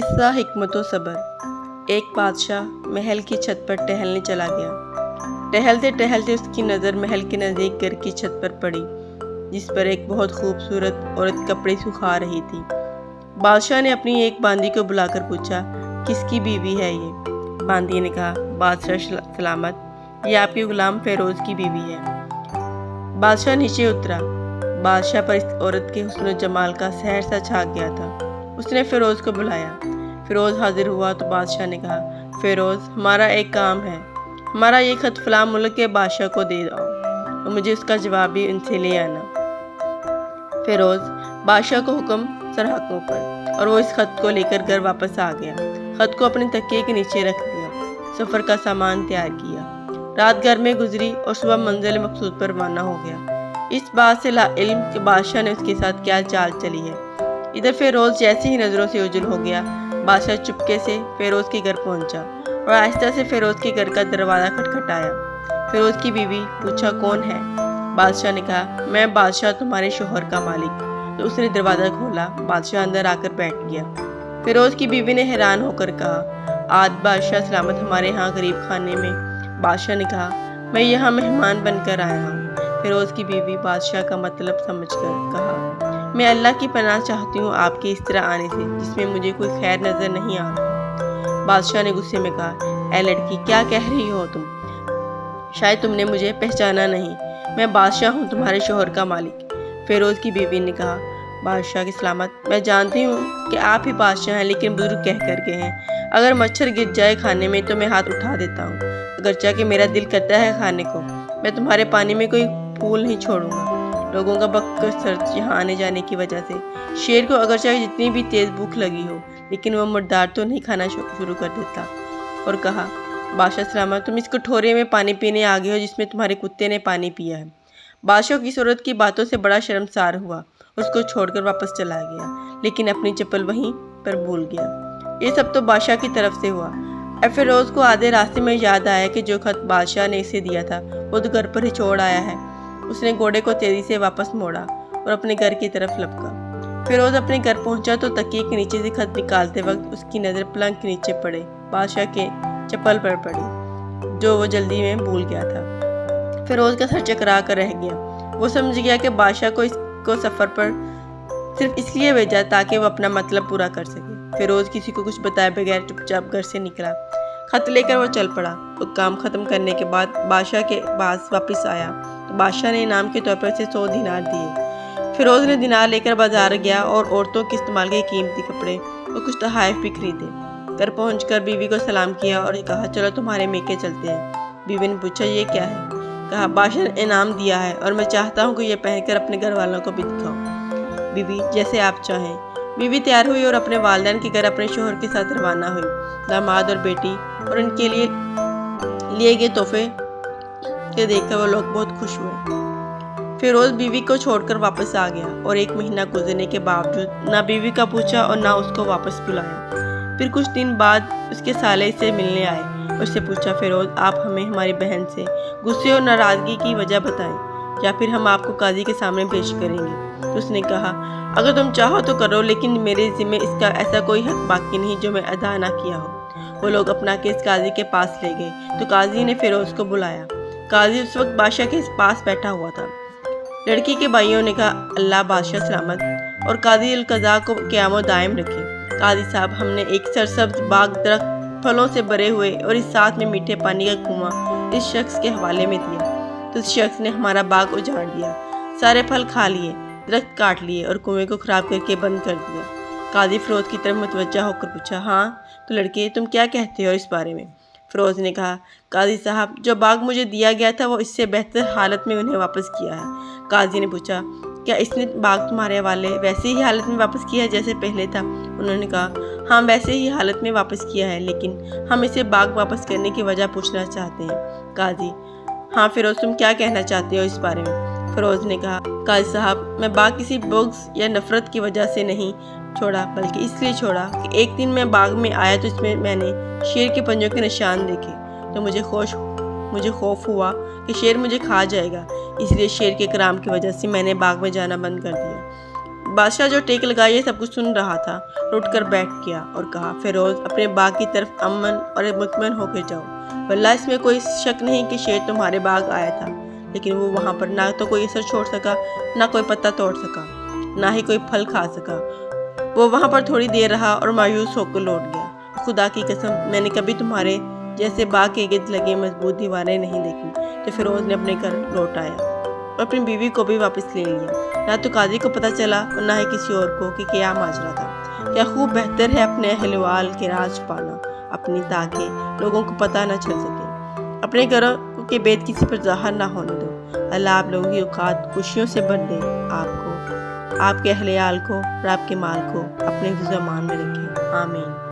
قصہ حکمت و صبر۔ ایک بادشاہ محل کی چھت پر ٹہلنے چلا گیا۔ ٹہلتے ٹہلتے اس کی نظر محل کے نزدیک گھر کی چھت پر پڑی، جس پر ایک بہت خوبصورت عورت کپڑے سکھا رہی تھی۔ بادشاہ نے اپنی ایک باندی کو بلا کر پوچھا، کس کی بیوی ہے یہ؟ باندی نے کہا، بادشاہ سلامت، یہ آپ کے غلام فیروز کی بیوی ہے۔ بادشاہ نیچے اترا۔ بادشاہ پر اس عورت کے حسن و جمال کا سحر سا چھا گیا تھا۔ اس نے فیروز کو بلایا۔ فیروز حاضر ہوا تو بادشاہ نے کہا، فیروز، ہمارا ایک کام ہے۔ ہمارا یہ خط فلاں ملک کے بادشاہ کو دے آؤ اور مجھے اس کا جواب بھی ان سے لے آنا۔ فیروز بادشاہ کو حکم سراہوں پر، اور وہ اس خط کو لے کر گھر واپس آ گیا۔ خط کو اپنے تکیے کے نیچے رکھ دیا، سفر کا سامان تیار کیا، رات گھر میں گزری اور صبح منزل مقصود پر روانہ ہو گیا۔ اس بات سے لا علم کہ بادشاہ نے اس کے ساتھ کیا چال چلی ہے۔ ادھر فیروز جیسے ہی نظروں سے اوجھل ہو گیا، بادشاہ چپکے سے فیروز کے گھر پہنچا اور آہستہ سے فیروز کے گھر کا دروازہ کھٹکھٹایا۔ فیروز کی بیوی پوچھا، کون ہے؟ بادشاہ نے کہا، میں بادشاہ تمہارے شوہر کا مالک۔ تو اس نے دروازہ کھولا، بادشاہ اندر آ کر بیٹھ گیا۔ فیروز کی بیوی نے حیران ہو کر کہا، آج بادشاہ سلامت ہمارے ہاں غریب خانے میں؟ بادشاہ نے کہا، میں یہاں مہمان بن کر آیا ہوں۔ فیروز کی بیوی بادشاہ کا مطلب سمجھ کر کہا، میں اللہ کی پناہ چاہتی ہوں آپ کے اس طرح آنے سے، جس میں مجھے کوئی خیر نظر نہیں آ رہا۔ بادشاہ نے غصے میں کہا، اے لڑکی، کیا کہہ رہی ہو تم؟ شاید تم نے مجھے پہچانا نہیں، میں بادشاہ ہوں، تمہارے شوہر کا مالک۔ فیروز کی بیوی نے کہا، بادشاہ کی سلامت، میں جانتی ہوں کہ آپ ہی بادشاہ ہیں، لیکن بزرگ کہہ کر گئے ہیں، اگر مچھر گر جائے کھانے میں تو میں ہاتھ اٹھا دیتا ہوں، اگرچہ کہ میرا دل کرتا ہے کھانے کو، میں تمہارے پانی میں کوئی پھول نہیں چھوڑوں گا۔ لوگوں کا بکثرت یہاں آنے جانے کی وجہ سے شیر کو اگرچہ جتنی بھی تیز بھوک لگی ہو، لیکن وہ مردار تو نہیں کھانا شروع کر دیتا، اور کہا، بادشاہ سلامت، تم اس کٹورے میں پانی پینے آگے ہو جس میں تمہارے کتے نے پانی پیا ہے۔ بادشاہ کی عورت کی باتوں سے بڑا شرمسار ہوا، اس کو چھوڑ کر واپس چلا گیا، لیکن اپنی چپل وہیں پر بھول گیا۔ یہ سب تو بادشاہ کی طرف سے ہوا۔ اب فیروز کو آدھے راستے میں یاد آیا کہ جو خط بادشاہ نے اسے دیا تھا وہ تو گھر پر ہی چھوڑ آیا ہے۔ اس نے گھوڑے کو تیزی سے واپس موڑا اور اپنے گھر کی طرف لپکا۔ فیروز اپنے گھر پہنچا تو تکیے کے نیچے سے خط نکالتے وقت اس کی نظر پلنگ کے نیچے پڑے بادشاہ کے چپل پر پڑی، جو وہ جلدی میں بھول گیا تھا۔ فیروز کا سر چکرا کر رہ گیا۔ وہ سمجھ گیا کہ بادشاہ کو اس کو سفر پر صرف اس لیے بھیجا تاکہ وہ اپنا مطلب پورا کر سکے۔ فیروز کسی کو کچھ بتائے بغیر چپ چاپ گھر سے نکلا۔ خط لے کر وہ چل پڑا۔ وہ کام ختم کرنے کے بعد بادشاہ کے پاس واپس آیا تو بادشاہ نے انعام کے طور پر اسے 100 دینار دیے۔ فیروز نے دینار لے کر بازار گیا اور عورتوں کے استعمال کے قیمتی کپڑے اور کچھ تحائف بھی خریدے۔ گھر پہنچ کر بیوی کو سلام کیا اور کہا، چلو تمہارے میکے چلتے ہیں۔ بیوی نے پوچھا، یہ کیا ہے؟ کہا، بادشاہ نے انعام دیا ہے اور میں چاہتا ہوں کہ یہ پہن کر اپنے گھر والوں کو بھی دکھاؤ۔ بیوی، جیسے آپ چاہیں۔ بیوی تیار ہوئی اور اپنے والدین کے گھر اپنے شوہر کے ساتھ روانہ ہوئی۔ داماد اور بیٹی اور ان کے لیے گئے تحفے کے دیکھ کر وہ لوگ بہت خوش ہوئے۔ فیروز بیوی کو چھوڑ کر واپس آ گیا اور 1 مہینہ گزرنے کے باوجود نہ بیوی کا پوچھا اور نہ اس کو واپس بلایا۔ پھر کچھ دن بعد اس کے سالے سے ملنے آئے اور اس سے پوچھا، فیروز، آپ ہمیں ہماری بہن سے غصے اور ناراضگی کی وجہ بتائیں یا پھر ہم آپ کو قاضی کے سامنے پیش کریں گے۔ تو اس نے کہا، اگر تم چاہو تو کرو، لیکن میرے ذمہ اس کا ایسا کوئی حق باقی نہیں جو میں ادا نہ کیا ہو۔ وہ لوگ اپنا کیس قاضی کے پاس لے گئے تو قاضی نے فیروز کو بلایا۔ قاضی اس وقت بادشاہ کے پاس بیٹھا ہوا تھا۔ لڑکی کے بھائیوں نے کہا، اللہ بادشاہ سلامت اور قاضی القضاء کو قیام و دائم رکھے۔ قاضی صاحب، ہم نے ایک سرسبز باغ درخت پھلوں سے بھرے ہوئے اور اس ساتھ میں میٹھے پانی کا کنواں اس شخص کے حوالے میں دیا، تو اس شخص نے ہمارا باغ اجاڑ دیا، سارے پھل کھا لیے، درخت کاٹ لیے اور کنویں کو خراب کر کے بند کر دیا۔ قاضی فیروز کی طرف متوجہ ہو کر پوچھا، ہاں تو لڑکے، تم کیا کہتے ہو اس بارے میں؟ فیروز نے کہا، قاضی صاحب، جو باغ مجھے دیا گیا تھا وہ اس سے بہتر حالت میں انہیں واپس کیا ہے۔ قاضی نے پوچھا، کیا اس نے باغ تمہارے حوالے ویسے ہی حالت میں واپس کیا ہے جیسے پہلے تھا؟ انہوں نے کہا، ہاں ویسے ہی حالت میں واپس کیا ہے، لیکن ہم اسے باغ واپس کرنے کی وجہ پوچھنا چاہتے ہیں۔ قاضی، ہاں فیروز، تم کیا کہنا چاہتے ہو اس بارے میں؟ فیروز نے کہا، قاضی صاحب، میں باغ کسی بغض یا نفرت کی وجہ سے نہیں چھوڑا، بلکہ اس لیے چھوڑا کہ ایک دن میں باغ میں آیا تو اس میں نے شیر کے پنجوں کے نشان دیکھے، تو مجھے خوف ہوا کہ شیر مجھے کھا جائے گا، اس لیے شیر کے کرام کی وجہ سے میں نے باغ میں جانا بند کر دیا۔ بادشاہ جو ٹیک لگائے یہ سب کچھ سن رہا تھا، اٹھ کر بیٹھ گیا اور کہا، فیروز اپنے باغ کی طرف امن اور مطمئن ہو کے جاؤ، واللہ اس میں کوئی شک نہیں کہ شیر تمہارے باغ آیا تھا، لیکن وہ وہاں پر نہ تو کوئی اثر چھوڑ سکا، نہ کوئی پتہ توڑ سکا، نہ ہی کوئی پھل کھا سکا۔ وہ وہاں پر تھوڑی دیر رہا اور مایوس ہو کر لوٹ گیا۔ خدا کی قسم، میں نے کبھی تمہارے جیسے باغ کے گرد لگے مضبوط دیواریں نہیں دیکھی۔ تو فیروز نے اپنے گھر لوٹ آیا اور اپنی بیوی کو بھی واپس لے لیا۔ نہ تو قاضی کو پتہ چلا اور نہ ہی کسی اور کو کہ کیا ماجرا تھا۔ کیا خوب بہتر ہے اپنے اہل وال کے راز پانا اپنی، تاکہ لوگوں کو پتہ نہ چل سکے۔ اپنے گھروں کے بید کسی پر ظاہر نہ ہونے دو۔ اللہ آپ لوگوں کی اوقات خوشیوں سے بھر دے، آپ کو، آپ کے اہل وال کو اور آپ کے مال کو اپنے حفظ و امان میں رکھے۔ آمین۔